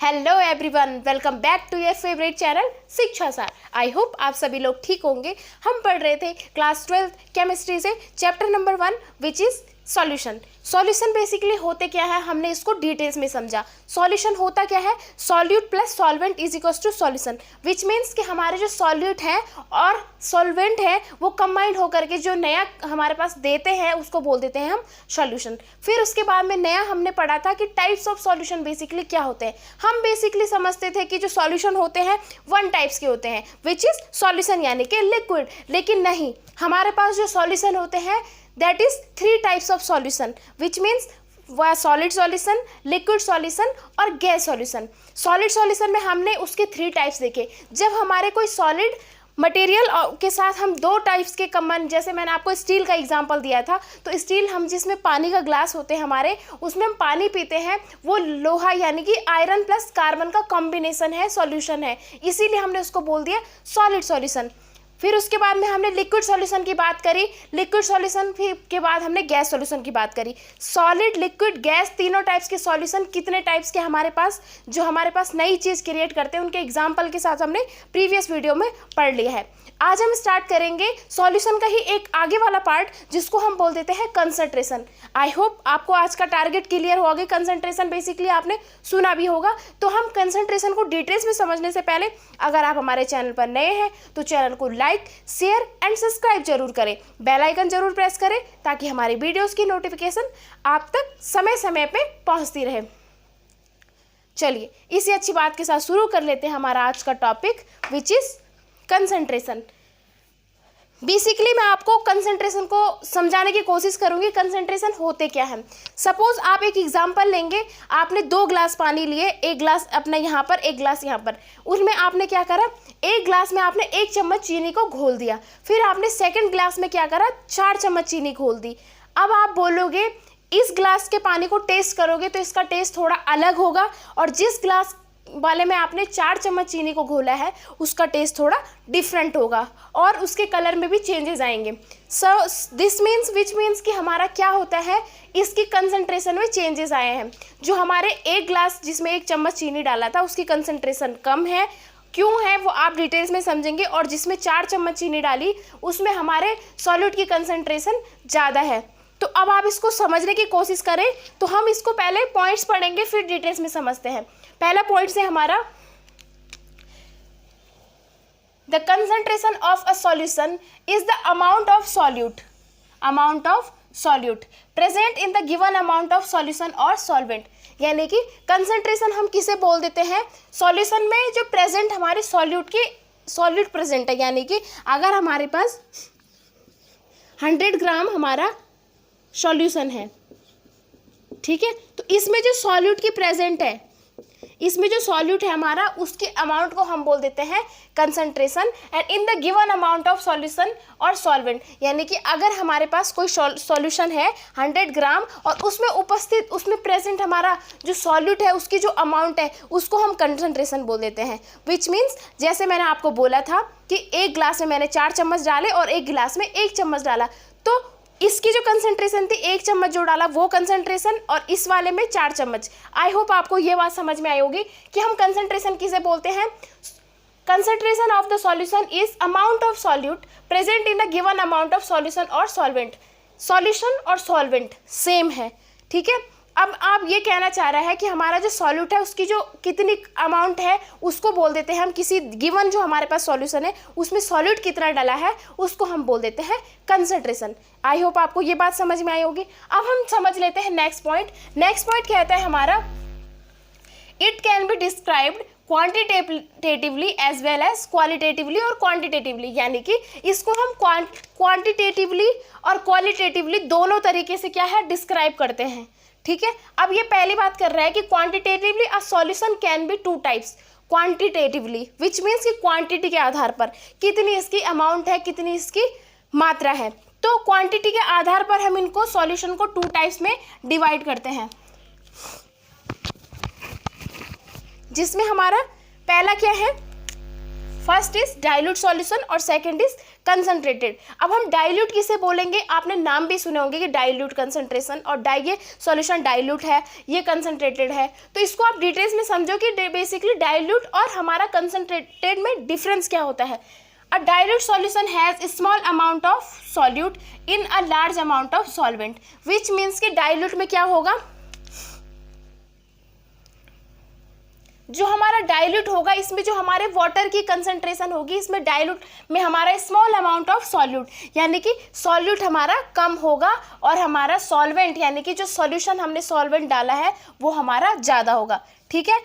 Hello everyone, welcome back to your favourite channel Shiksha Saar. I hope आप सभी लोग ठीक होंगे। हम पढ़ रहे थे क्लास 12 केमिस्ट्री से chapter number 1 which is solution. Solution basically होते क्या है, हमने इसको डिटेल्स में समझा। सॉल्यूशन होता क्या है, solute plus solvent is equals to solution, which means कि हमारे जो सॉल्यूट है और सॉल्वेंट है वो कंबाइंड होकर के जो नया हमारे पास देते हैं उसको बोल देते हैं हम सॉल्यूशन। फिर उसके बाद में नया हमने पढ़ा था कि टाइप्स ऑफ सॉल्यूशन बेसिकली क्या होते हैं। हम बेसिकली समझते थे कि जो सॉल्यूशन होते हैं वन टाइप्स के होते हैं विच इज सॉल्यूशन यानी कि लिक्विड, लेकिन नहीं, हमारे पास जो सॉल्यूशन होते हैं that is 3 types of solution which means solid solution, liquid solution और गैस सॉल्यूशन। सॉलिड सॉल्यूशन में हमने उसके 3 टाइप्स देखे। जब हमारे कोई सॉलिड मटेरियल के साथ हम 2 टाइप्स के कम्बाइन, जैसे मैंने आपको स्टील का एग्जांपल दिया था, तो स्टील हम जिसमें पानी का ग्लास होते हैं हमारे, उसमें हम पानी पीते हैं, वो लोहा यानी कि आयरन प्लस कार्बन का कॉम्बिनेशन है, सॉल्यूशन है, इसीलिए हमने उसको बोल दिया सॉलिड सॉल्यूशन। फिर उसके बाद में हमने लिक्विड सॉल्यूशन की बात करी, लिक्विड सॉल्यूशन के बाद हमने गैस सॉल्यूशन की बात करी। सॉलिड, लिक्विड, गैस तीनों टाइप्स के सॉल्यूशन कितने टाइप्स के हमारे पास, जो हमारे पास नई चीज़ क्रिएट करते हैं, उनके एग्जाम्पल के साथ हमने प्रीवियस वीडियो में पढ़ लिया है। आज हम स्टार्ट करेंगे सॉल्यूशन का ही एक आगे वाला पार्ट जिसको हम बोल देते हैं कंसंट्रेशन। आई होप आपको आज का टारगेट क्लियर हो गया। कंसंट्रेशन बेसिकली आपने सुना भी होगा। तो हम कंसंट्रेशन को डिटेल्स में समझने से पहले अगर आप हमारे चैनल पर नए हैं तो चैनल को लाइक, शेयर एंड सब्सक्राइब जरूर करें, बेल आइकन जरूर प्रेस करें ताकि हमारी वीडियोस की नोटिफिकेशन आप तक समय समय पे पहुंचती रहे। चलिए इसी अच्छी बात के साथ शुरू कर लेते हैं हमारा आज का topic which is concentration. Basically मैं आपको कंसंट्रेशन को समझाने की कोशिश करूंगी। कंसंट्रेशन होते क्या है। सपोज आप एक एग्जांपल लेंगे, आपने 2 ग्लास पानी लिए, एक ग्लास अपने यहाँ पर, एक ग्लास यहाँ पर। उसमें आपने क्या करा, एक ग्लास में आपने 1 चम्मच चीनी को घोल दिया, फिर आपने सेकंड ग्लास में क्या करा, 4 चम्मच चीनी घोल दी। अब आप बोलोगे इस ग्लास के पानी को टेस्ट करोगे तो इसका टेस्ट थोड़ा अलग होगा, और जिस ग्लास वाले में आपने 4 चम्मच चीनी को घोला है उसका टेस्ट थोड़ा डिफरेंट होगा और उसके कलर में भी चेंजेस आएंगे। So this means which means कि हमारा क्या होता है, इसकी कंसंट्रेशन में चेंजेस आए हैं। जो हमारे एक ग्लास जिसमें 1 चम्मच चीनी डाला था उसकी कंसंट्रेशन कम है, क्यों है वो आप डिटेल्स में समझेंगे, और जिसमें 4 चम्मच चीनी डाली उसमें हमारे सॉल्यूट की कंसंट्रेशन ज़्यादा है। तो अब आप इसको समझने की कोशिश करें तो हम इसको पहले पॉइंट्स पढ़ेंगे फिर डिटेल्स में समझते हैं। पहला पॉइंट से हमारा the concentration of a solution is the amount of solute present in the given amount of solution और सॉल्वेंट। यानी कि कंसंट्रेशन हम किसे बोल देते हैं, सॉल्यूशन में जो प्रेजेंट हमारे सॉल्यूट प्रेजेंट है। यानी कि अगर हमारे पास 100 ग्राम हमारा सॉल्यूशन है, ठीक है, तो इसमें जो सॉल्यूट की प्रेजेंट है, इसमें जो सॉल्यूट है हमारा, उसके अमाउंट को हम बोल देते हैं concentration. And in the given amount of solution और सॉल्वेंट, यानी कि अगर हमारे पास कोई सॉल्यूशन है 100 ग्राम और उसमें उपस्थित, उसमें प्रेजेंट हमारा जो सॉल्यूट है उसकी जो अमाउंट है उसको हम कंसंट्रेशन बोल देते हैं। विच मीन्स जैसे मैंने आपको बोला था कि एक गिलास में मैंने 4 चम्मच डाले और एक गिलास में 1 चम्मच डाला, तो इसकी जो कंसंट्रेशन थी 1 चम्मच जो डाला वो कंसंट्रेशन, और इस वाले में 4 चम्मच। आई होप आपको ये बात समझ में आई होगी कि हम कंसंट्रेशन किसे बोलते हैं। Concentration of the solution is amount of solute present in the given amount of solution और सॉल्वेंट। सॉल्यूशन और सॉल्वेंट सेम है, ठीक है। अब आप ये कहना चाह रहा है कि हमारा जो सॉल्यूट है उसकी जो कितनी अमाउंट है उसको बोल देते हैं हम, किसी गिवन जो हमारे पास सॉल्यूशन है उसमें सॉल्यूट कितना डाला है उसको हम बोल देते हैं कंसंट्रेशन। आई होप आपको ये बात समझ में आई होगी। अब हम समझ लेते हैं नेक्स्ट पॉइंट। नेक्स्ट पॉइंट कहता है हमारा it can be described quantitatively as well as qualitatively और क्वांटिटेटिवली। यानी कि इसको हम क्वांटिटेटिवली और क्वालिटेटिवली दोनों तरीके से क्या है डिस्क्राइब करते हैं, ठीक है। अब ये पहली बात कर रहा है कि quantitatively a solution can be 2 types. Quantitatively which means कि क्वांटिटी के आधार पर कितनी इसकी अमाउंट है, कितनी इसकी मात्रा है, तो क्वांटिटी के आधार पर हम इनको सॉल्यूशन को 2 टाइप्स में डिवाइड करते हैं, जिसमें हमारा पहला क्या है, फर्स्ट इज डाइल्यूट सॉल्यूशन और सेकंड इज कंसंट्रेटेड। अब हम डाइल्यूट किसे बोलेंगे, आपने नाम भी सुने होंगे कि डाइल्यूट कंसंट्रेशन, और ये सॉल्यूशन डाइल्यूट है, ये कंसंट्रेटेड है। तो इसको आप डिटेल्स में समझो कि बेसिकली डाइल्यूट और हमारा कंसंट्रेटेड में डिफरेंस क्या होता है। A dilute solution has a small amount of solute in a large amount of solvent, which means कि dilute में क्या होगा, जो हमारा डाइल्यूट होगा इसमें जो हमारे वाटर की कंसंट्रेशन होगी, इसमें डाइल्यूट में हमारा स्मॉल अमाउंट ऑफ सॉल्यूट, यानी कि सॉल्यूट हमारा कम होगा और हमारा सॉल्वेंट यानी कि जो सॉल्यूशन हमने सॉल्वेंट डाला है वो हमारा ज़्यादा होगा। ठीक है,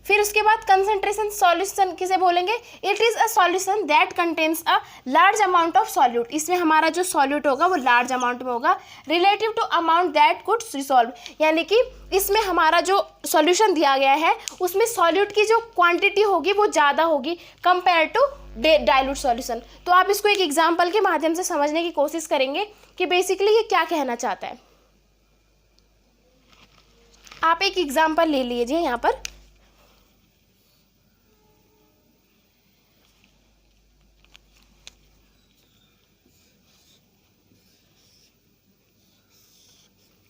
फिर उसके बाद कंसंट्रेशन सॉल्यूशन किसे बोलेंगे, it is a solution that contains a large amount of solute, इसमें हमारा जो सॉल्यूट होगा वो लार्ज अमाउंट में होगा, relative to amount that could resolve, यानी कि इसमें हमारा जो सॉल्यूशन दिया गया है उसमें सॉल्यूट की जो क्वांटिटी होगी वो ज़्यादा होगी कंपेयर टू डाइल्यूट सॉल्यूशन। तो आप इसको एक एग्जाम्पल के माध्यम से समझने की कोशिश करेंगे कि बेसिकली ये क्या कहना चाहता है। आप एक एग्जाम्पल ले लीजिए यहाँ पर,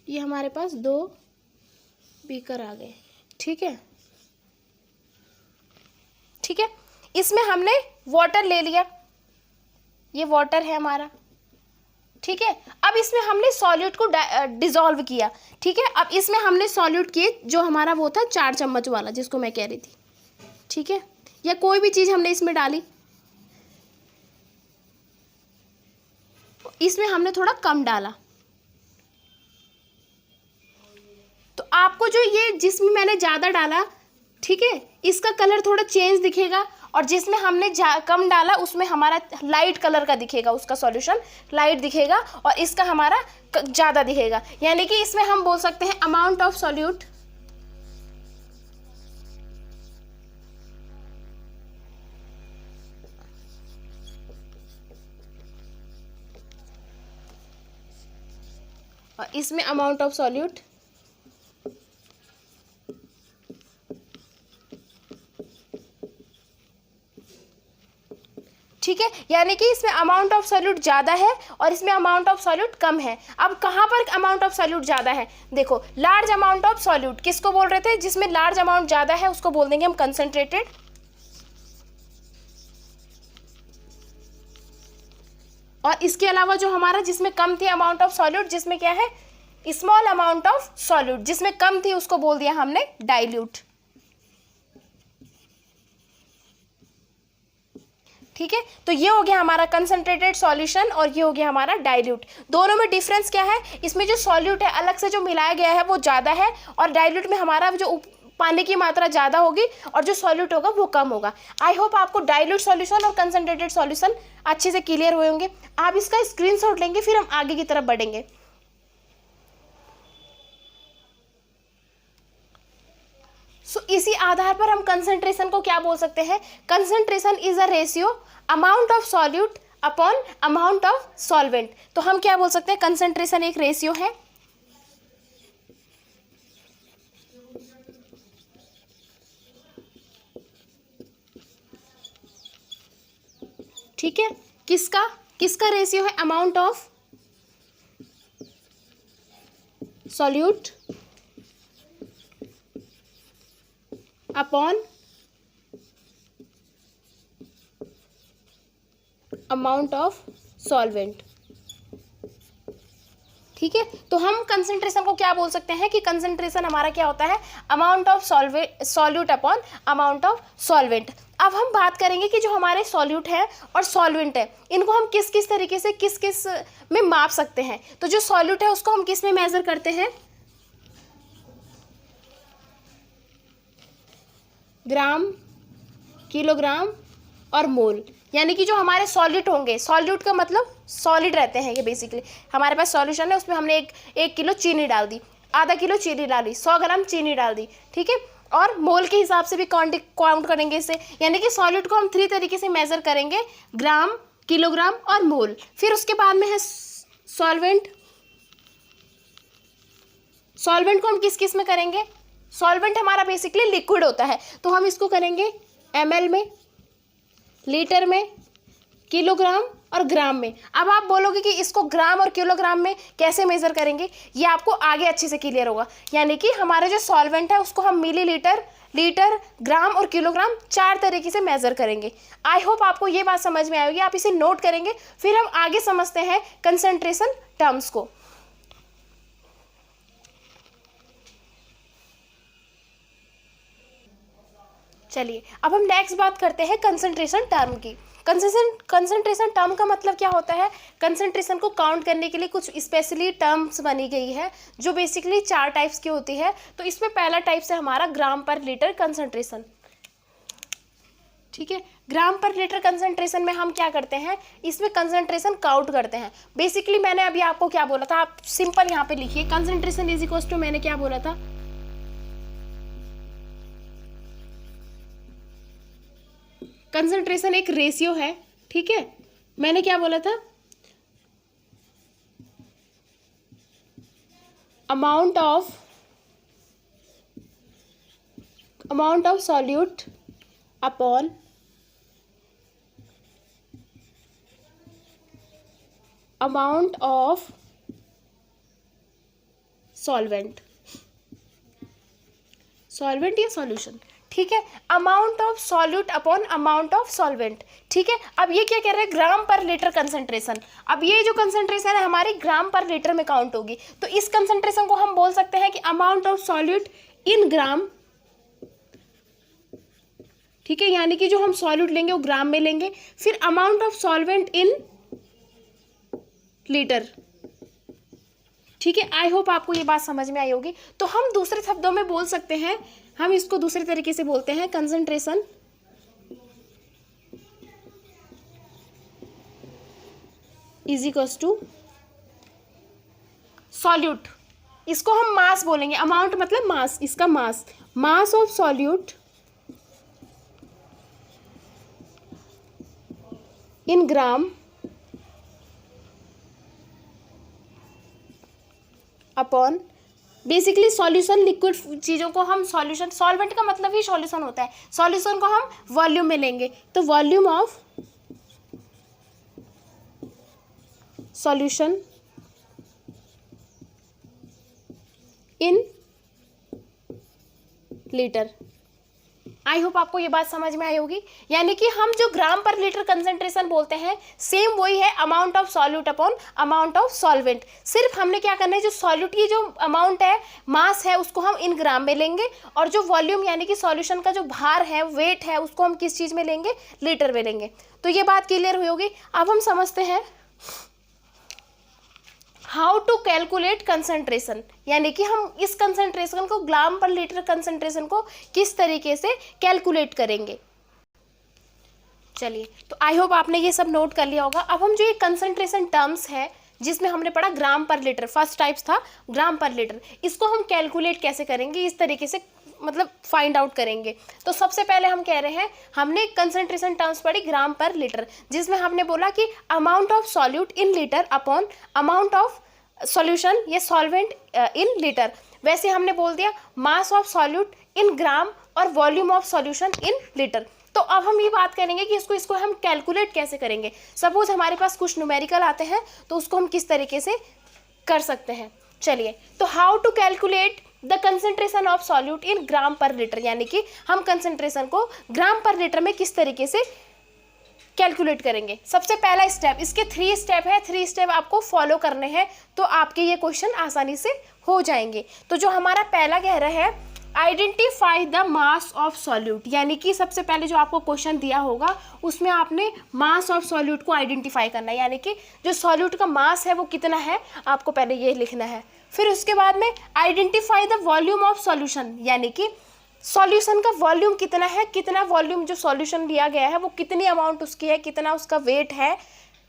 ये हमारे पास 2 बीकर आ गए। ठीक है, ठीक है, इसमें हमने वाटर ले लिया, ये वाटर है हमारा। ठीक है, अब इसमें हमने सॉल्यूट को डिसॉल्व किया। ठीक है, अब इसमें हमने सॉल्यूट किए जो हमारा वो था 4 चम्मच वाला जिसको मैं कह रही थी। ठीक है, या कोई भी चीज़ हमने इसमें डाली, इसमें हमने थोड़ा कम डाला, तो आपको जो ये जिसमें मैंने ज़्यादा डाला, ठीक है, इसका कलर थोड़ा चेंज दिखेगा, और जिसमें हमने कम डाला उसमें हमारा लाइट कलर का दिखेगा, उसका सॉल्यूशन लाइट दिखेगा और इसका हमारा ज़्यादा दिखेगा। यानी कि इसमें हम बोल सकते हैं अमाउंट ऑफ सॉल्यूट और इसमें अमाउंट ऑफ सॉल्यूट, ठीक है, यानी कि इसमें अमाउंट ऑफ सॉल्यूट ज़्यादा है और इसमें अमाउंट ऑफ सॉल्यूट कम है। अब कहाँ पर अमाउंट ऑफ सॉल्यूट ज़्यादा है, देखो लार्ज अमाउंट ऑफ सॉल्यूट किसको बोल रहे थे, जिसमें लार्ज अमाउंट ज़्यादा है उसको बोल देंगे हम कंसंट्रेटेड, और इसके अलावा जो हमारा जिसमें कम थी अमाउंट ऑफ सॉल्यूट, जिसमें क्या है स्मॉल अमाउंट ऑफ सॉल्यूट, जिसमें कम थी उसको बोल दिया हमने डाइल्यूट। ठीक है, तो ये हो गया हमारा कंसंट्रेटेड सॉल्यूशन और ये हो गया हमारा डाइल्यूट। दोनों में डिफरेंस क्या है, इसमें जो सॉल्यूट है अलग से जो मिलाया गया है वो ज़्यादा है, और डाइल्यूट में हमारा जो पानी की मात्रा ज़्यादा होगी और जो सॉल्यूट होगा वो कम होगा। आई होप आपको डाइल्यूट सॉल्यूशन और कंसंट्रेटेड सॉल्यूशन अच्छे से क्लियर हुए होंगे। आप इसका स्क्रीनशॉट लेंगे, फिर हम आगे की तरफ बढ़ेंगे। इसी आधार पर हम कंसंट्रेशन को क्या बोल सकते हैं, concentration is a ratio amount of solute upon amount of solvent. तो हम क्या बोल सकते हैं, कंसंट्रेशन एक रेशियो है ठीक है, किसका किसका रेशियो है, amount of solute upon amount of solvent. ठीक है, तो हम कंसंट्रेशन को क्या बोल सकते हैं कि कंसंट्रेशन हमारा क्या होता है, amount of solute upon amount of solvent. अब हम बात करेंगे कि जो हमारे सॉल्यूट है और सॉल्वेंट है इनको हम किस किस तरीके से किस किस में माप सकते हैं। तो जो सॉल्यूट है उसको हम किस में मेजर करते हैं, ग्राम, किलोग्राम और मोल। यानी कि जो हमारे सॉल्यूट होंगे, सॉल्यूट का मतलब सॉलिड रहते हैं ये बेसिकली। हमारे पास सॉल्यूशन है, उसमें हमने एक किलो चीनी डाल दी, आधा किलो चीनी डाली, 100 ग्राम चीनी डाल दी। ठीक है, और मोल के हिसाब से भी काउंट करेंगे इसे। यानी कि सॉल्यूट को हम 3 तरीके से मेजर करेंगे, ग्राम, किलोग्राम और मोल। फिर उसके बाद में है सॉल्वेंट। सॉल्वेंट को हम किस किस में करेंगे, सॉल्वेंट हमारा बेसिकली लिक्विड होता है, तो हम इसको करेंगे ml में, लीटर में, किलोग्राम और ग्राम में। अब आप बोलोगे कि इसको ग्राम और किलोग्राम में कैसे मेजर करेंगे, ये आपको आगे अच्छे से क्लियर होगा। यानी कि हमारा जो सॉल्वेंट है उसको हम मिलीलीटर, लीटर, ग्राम और किलोग्राम 4 तरीके से मेजर करेंगे। आई होप आपको ये बात समझ में आएगी, आप इसे नोट करेंगे। फिर हम आगे समझते हैं कंसंट्रेशन टर्म्स को। चलिए अब हम नेक्स्ट बात करते हैं कंसंट्रेशन टर्म की। कंसंट्रेशन टर्म का मतलब क्या होता है, कंसंट्रेशन को काउंट करने के लिए कुछ स्पेशली टर्म्स बनी गई है जो बेसिकली 4 टाइप्स की होती है। तो इसमें पहला टाइप है हमारा ग्राम पर लीटर कंसंट्रेशन। ठीक है, ग्राम पर लीटर कंसंट्रेशन में हम क्या करते हैं, इसमें कंसंट्रेशन काउंट करते हैं। बेसिकली मैंने अभी आपको क्या बोला था, आप सिंपल यहाँ पे लिखिए कंसंट्रेशन इज इक्वल टू, मैंने क्या बोला था, कंसंट्रेशन एक रेशियो है। ठीक है, मैंने क्या बोला था, amount of solute upon amount of solvent या सॉल्यूशन। ठीक है, amount of solute upon amount of solvent. ठीक है, अब ये क्या कह रहे हैं, ग्राम पर लीटर कंसंट्रेशन। अब ये जो कंसंट्रेशन है हमारी ग्राम पर लीटर में काउंट होगी। तो इस कंसंट्रेशन को हम बोल सकते हैं कि अमाउंट ऑफ सॉल्यूट इन ग्राम। ठीक है, यानी कि जो हम सॉल्यूट लेंगे वो ग्राम में लेंगे। फिर amount of solvent in litre. ठीक है, आई होप आपको ये बात समझ में आई होगी। तो हम दूसरे शब्दों में बोल सकते हैं, हम इसको दूसरे तरीके से बोलते हैं concentration is equals to solute. इसको हम मास बोलेंगे, अमाउंट मतलब मास, इसका mass of solute in gram upon, basically solution liquid चीज़ों को हम सॉल्वेंट का मतलब ही सॉल्यूशन होता है, सॉल्यूशन को हम वॉल्यूम में लेंगे। तो volume of solution in litre. I hope आपको ये बात समझ में आई होगी। यानी कि हम जो ग्राम पर लीटर कंसंट्रेशन बोलते हैं सेम वही है amount of solute upon amount of solvent. सिर्फ हमने क्या करना है, जो सॉल्यूट की जो अमाउंट है, मास है, उसको हम इन ग्राम में लेंगे, और जो वॉल्यूम यानी कि सॉल्यूशन का जो भार है, वेट है, उसको हम किस चीज़ में लेंगे, लीटर में लेंगे। तो ये बात क्लियर हुई होगी। अब हम समझते हैं हाउ टू कैलकुलेट कंसंट्रेशन, यानी कि हम इस कंसंट्रेशन को, ग्राम पर लीटर कंसंट्रेशन को किस तरीके से कैलकुलेट करेंगे। चलिए, तो आई होप आपने ये सब नोट कर लिया होगा। अब हम जो ये कंसंट्रेशन टर्म्स है जिसमें हमने पढ़ा ग्राम पर लीटर, फर्स्ट टाइप्स था ग्राम पर लीटर, इसको हम कैलकुलेट कैसे करेंगे, इस तरीके से मतलब फाइंड आउट करेंगे। तो सबसे पहले हम कह रहे हैं, हमने कंसंट्रेशन टर्म्स पढ़ी ग्राम पर लीटर, जिसमें हमने बोला कि amount of solute in litre upon amount of solution या सॉल्वेंट इन लीटर। वैसे हमने बोल दिया मास ऑफ सॉल्यूट इन ग्राम और volume of solution in litre. तो अब हम ये बात करेंगे कि इसको हम कैलकुलेट कैसे करेंगे। सपोज हमारे पास कुछ न्यूमेरिकल आते हैं तो उसको हम किस तरीके से कर सकते हैं। चलिए, तो how to calculate the concentration of solute in gram per litre, यानी कि हम कंसंट्रेशन को ग्राम पर लीटर में किस तरीके से कैलकुलेट करेंगे। सबसे पहला स्टेप, इसके 3 स्टेप है, 3 स्टेप आपको फॉलो करने हैं तो आपके ये क्वेश्चन आसानी से हो जाएंगे। तो जो हमारा पहला कह रहा है identify the mass of solute, यानी कि सबसे पहले जो आपको क्वेश्चन दिया होगा उसमें आपने मास ऑफ सॉल्यूट को आइडेंटिफाई करना है, यानी कि जो सॉल्यूट का मास है वो कितना है, आपको पहले ये लिखना है। फिर उसके बाद में identify the volume of solution, यानी कि सॉल्यूशन का वॉल्यूम कितना है, कितना वॉल्यूम जो सॉल्यूशन लिया गया है वो कितनी अमाउंट उसकी है, कितना उसका वेट है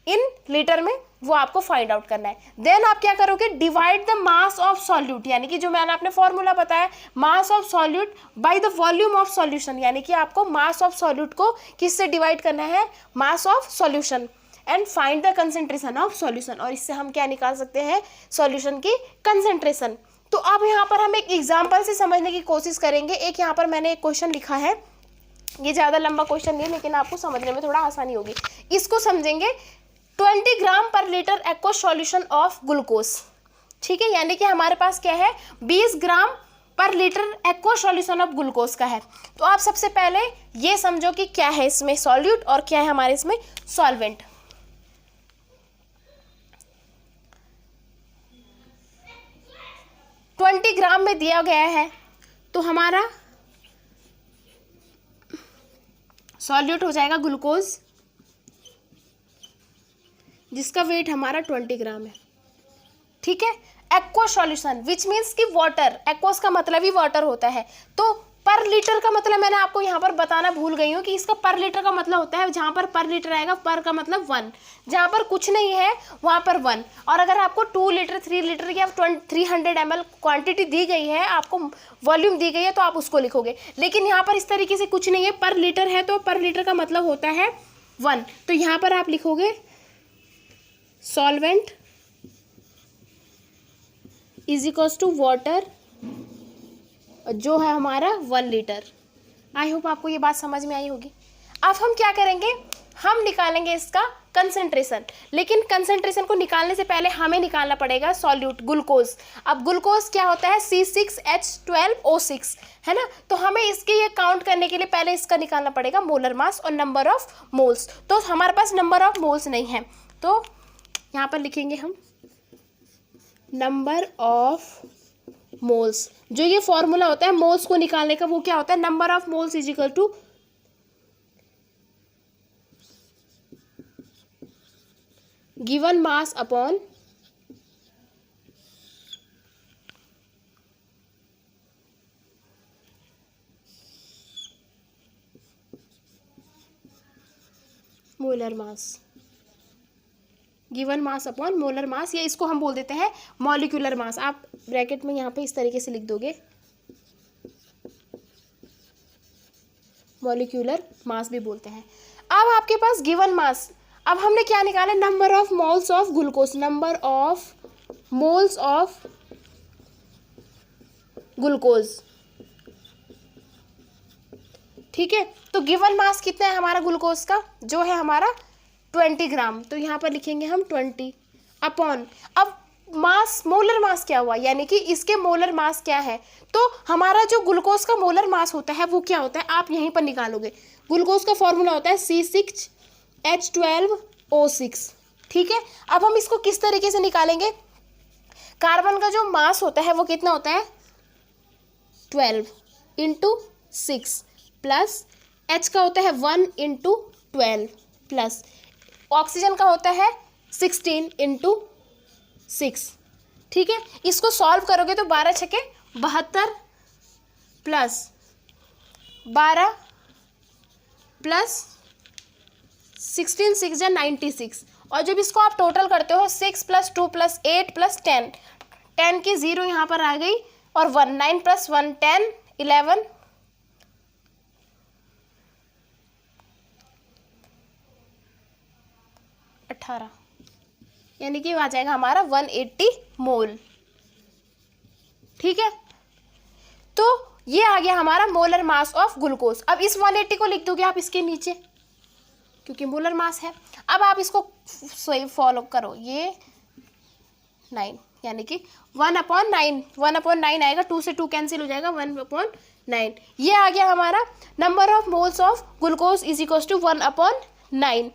इन लीटर में, वो आपको फाइंड आउट करना है। देन आप क्या करोगे, divide the mass of solute, यानी कि जो मैंने आपने फॉर्मूला बताया मास of solute by the volume of solution, यानी कि आपको मास ऑफ सॉल्यूट को किससे डिवाइड करना है, mass of solution, and find the concentration of solution. और इससे हम क्या निकाल सकते हैं, सॉल्यूशन की कंसंट्रेशन। तो अब यहाँ पर हम एक एग्जाम्पल से समझने की कोशिश करेंगे। एक यहाँ पर मैंने एक क्वेश्चन लिखा है, ये ज़्यादा लंबा क्वेश्चन नहीं है लेकिन आपको समझने में थोड़ा आसानी होगी। इसको समझेंगे 20 ग्राम per litre aqueous solution of glucose. ठीक है, यानी कि हमारे पास क्या है, 20 ग्राम per litre aqua solution of glucose का है। तो आप सबसे पहले ये समझो कि क्या है इसमें सॉल्यूट और क्या है हमारे इसमें सॉल्वेंट। ट्वेंटी ग्राम में दिया गया है तो हमारा सॉल्यूट हो जाएगा ग्लूकोज, जिसका वेट हमारा 20 ग्राम है। ठीक है, एक्वा सॉल्यूशन विच मीन्स कि वाटर, एक्वस का मतलब ही वाटर होता है। तो पर लीटर का मतलब मैंने आपको यहाँ पर बताना भूल गई हूँ कि इसका पर लीटर का मतलब होता है, जहाँ पर लीटर आएगा पर का मतलब 1, जहाँ पर कुछ नहीं है वहाँ पर 1। और अगर आपको 2 लीटर 3 लीटर या 300 ml क्वांटिटी दी गई है, आपको वॉल्यूम दी गई है, तो आप उसको लिखोगे। लेकिन यहाँ पर इस तरीके से कुछ नहीं है, पर लीटर है तो पर लीटर का मतलब होता है 1। तो यहाँ पर आप लिखोगे solvent is equals to water, जो है हमारा 1 लीटर। आई होप आपको ये बात समझ में आई होगी। अब हम क्या करेंगे, हम निकालेंगे इसका कंसंट्रेशन। लेकिन कंसंट्रेशन को निकालने से पहले हमें निकालना पड़ेगा सॉल्यूट ग्लूकोज। अब ग्लूकोज क्या होता है, C6H12O6 है ना। तो हमें इसके ये काउंट करने के लिए पहले इसका निकालना पड़ेगा मोलर मास और नंबर ऑफ मोल्स। तो हमारे पास नंबर ऑफ मोल्स नहीं है, तो यहाँ पर लिखेंगे हम नंबर ऑफ मोल्स। जो ये फॉर्मूला होता है मोल्स को निकालने का, वो क्या होता है, number of moles is equal to given mass upon molar mass, given mass upon molar mass, या इसको हम बोल देते हैं मॉलिक्यूलर मास। आप ब्रैकेट में यहाँ पे इस तरीके से लिख दोगे, मॉलिक्यूलर मास भी बोलते हैं। अब आपके पास गिवन मास, अब हमने क्या निकाला, number of moles of glucose, number of moles of glucose. ठीक है, तो गिवन मास कितना है हमारा ग्लूकोज का, जो है हमारा 20 ग्राम। तो यहाँ पर लिखेंगे हम 20 अपॉन, अब मास, मोलर मास क्या हुआ, यानी कि इसके मोलर मास क्या है। तो हमारा जो ग्लूकोज का मोलर मास होता है वो क्या होता है, आप यहीं पर निकालोगे। ग्लूकोज का फॉर्मूला होता है C6H12O6। ठीक है, अब हम इसको किस तरीके से निकालेंगे, कार्बन का जो मास होता है वो कितना होता है 12 × 6 प्लस H का होता है 1 × 12 प्लस ऑक्सीजन का होता है 16 × 6। ठीक है, इसको सॉल्व करोगे तो 12 छके 72 प्लस 12 प्लस 16 6 या 96। और जब इसको आप टोटल करते हो 6 + 2 + 8 + 10, 10 की 0 यहाँ पर आ गई और 1, 9 + 1 10, 11 18, यानी कि आ जाएगा हमारा 180 मोल। ठीक है, तो ये आ गया हमारा मोलर मास ऑफ ग्लूकोज। अब इस 180 को लिख दोगे आप इसके नीचे, क्योंकि मोलर मास है। अब आप इसको सही फॉलो करो, ये 9, यानी कि 1/9, 1/9 आएगा, 2 से 2 कैंसिल हो जाएगा, 1/9। ये आ गया हमारा number of moles of glucose is equal to 1/9।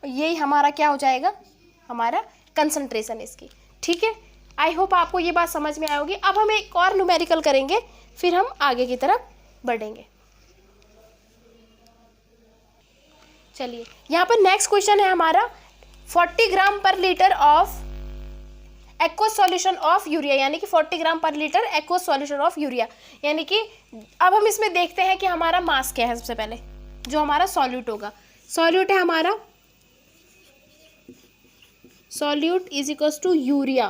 यही हमारा क्या हो जाएगा, हमारा कंसंट्रेशन इसकी। ठीक है, आई होप आपको ये बात समझ में आएगी। अब हम एक और न्यूमेरिकल करेंगे, फिर हम आगे की तरफ बढ़ेंगे। चलिए, यहाँ पर नेक्स्ट क्वेश्चन है हमारा 40 ग्राम per litre of aqueous solution of urea, यानी कि 40 ग्राम per litre aqueous solution of urea. यानी कि अब हम इसमें देखते हैं कि हमारा मास क्या है। सबसे पहले जो हमारा सॉल्यूट होगा, सॉल्यूट है हमारा, solute is equals to urea,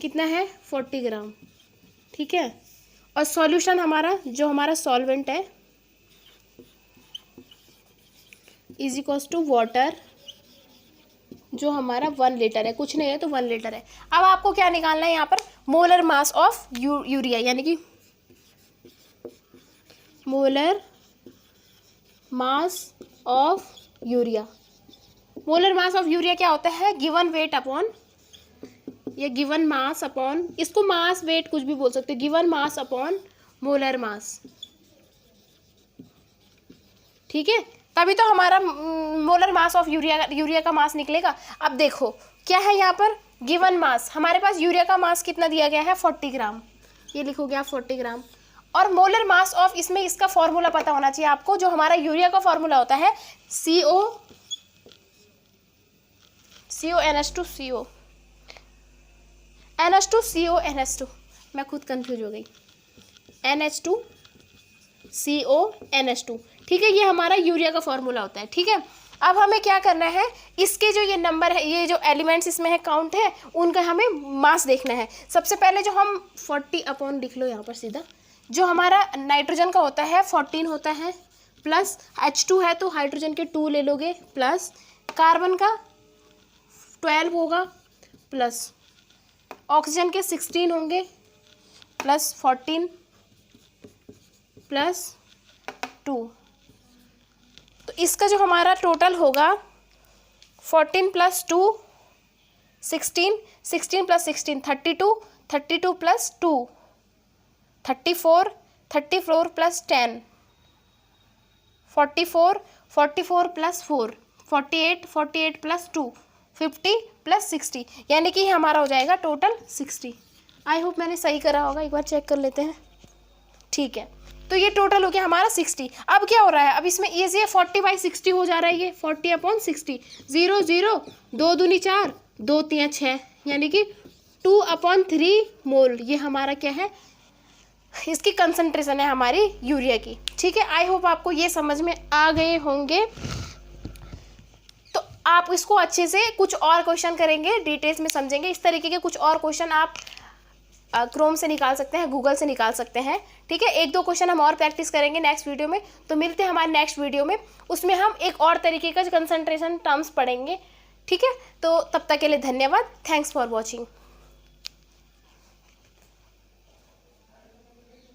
कितना है 40 ग्राम। ठीक है, और सॉल्यूशन हमारा, जो हमारा सॉल्वेंट है, इज इक्वल्स टू वाटर, जो हमारा 1 लीटर है, कुछ नहीं है तो 1 लीटर है। अब आपको क्या निकालना है यहाँ पर, मोलर मास ऑफ यूरिया, यानी कि molar mass of urea. Molar mass of urea क्या होता है? गिवन वेट अपॉन, या गिवन मास अपॉन, इसको मास वेट कुछ भी बोल सकते हो, गिवन मास अपॉन मोलर मास। ठीक है, तभी तो हमारा मोलर मास ऑफ यूरिया का मास निकलेगा। अब देखो क्या है यहाँ पर, गिवन मास, हमारे पास यूरिया का मास कितना दिया गया है? 40 ग्राम, ये लिखोगे आप 40 ग्राम। और मोलर मास ऑफ, इसमें इसका फॉर्मूला पता होना चाहिए आपको, जो हमारा यूरिया का फॉर्मूला होता है NH2CO, NH2CO, मैं खुद कंफ्यूज हो गई, NH2CO, ठीक है, ये हमारा यूरिया का फॉर्मूला होता है। ठीक है, अब हमें क्या करना है, इसके जो ये नंबर है, ये जो एलिमेंट्स इसमें है काउंट है, उनका हमें मास देखना है। सबसे पहले जो हम 40 अपॉन लिख लो यहाँ पर सीधा, जो हमारा नाइट्रोजन का होता है 14 होता है, प्लस H2 है तो हाइड्रोजन के 2 ले लोगे, प्लस कार्बन का 12 होगा, प्लस ऑक्सीजन के 16 होंगे, प्लस 14 प्लस 2, तो इसका जो हमारा टोटल होगा 14 plus 2 16, 16 plus 16 32, 32 plus 2 34, 34 plus 10 44, 44 plus 4 48, 48 plus 2 50 plus 60, यानी कि हमारा हो जाएगा टोटल 60। आई होप मैंने सही करा होगा, एक बार चेक कर लेते हैं। ठीक है, तो ये टोटल हो गया हमारा 60। अब क्या हो रहा है, अब इसमें ईजी है, 40/60 हो जा रहा है, ये 40/60, 0 0 2 दूनी 4 2 3 6, यानी कि 2/3 मोल, ये हमारा क्या है, इसकी कंसंट्रेशन है हमारी यूरिया की। ठीक है, आई होप आपको ये समझ में आ गए होंगे। तो आप इसको अच्छे से कुछ और क्वेश्चन करेंगे, डिटेल्स में समझेंगे, इस तरीके के कुछ और क्वेश्चन आप क्रोम से निकाल सकते हैं, गूगल से निकाल सकते हैं। ठीक है, 1-2 क्वेश्चन हम और प्रैक्टिस करेंगे नेक्स्ट वीडियो में। तो मिलते हैं हमारे नेक्स्ट वीडियो में, उसमें हम एक और तरीके का कंसंट्रेशन टर्म्स पढ़ेंगे। ठीक है, तो तब तक के लिए धन्यवाद, थैंक्स फॉर वॉचिंग।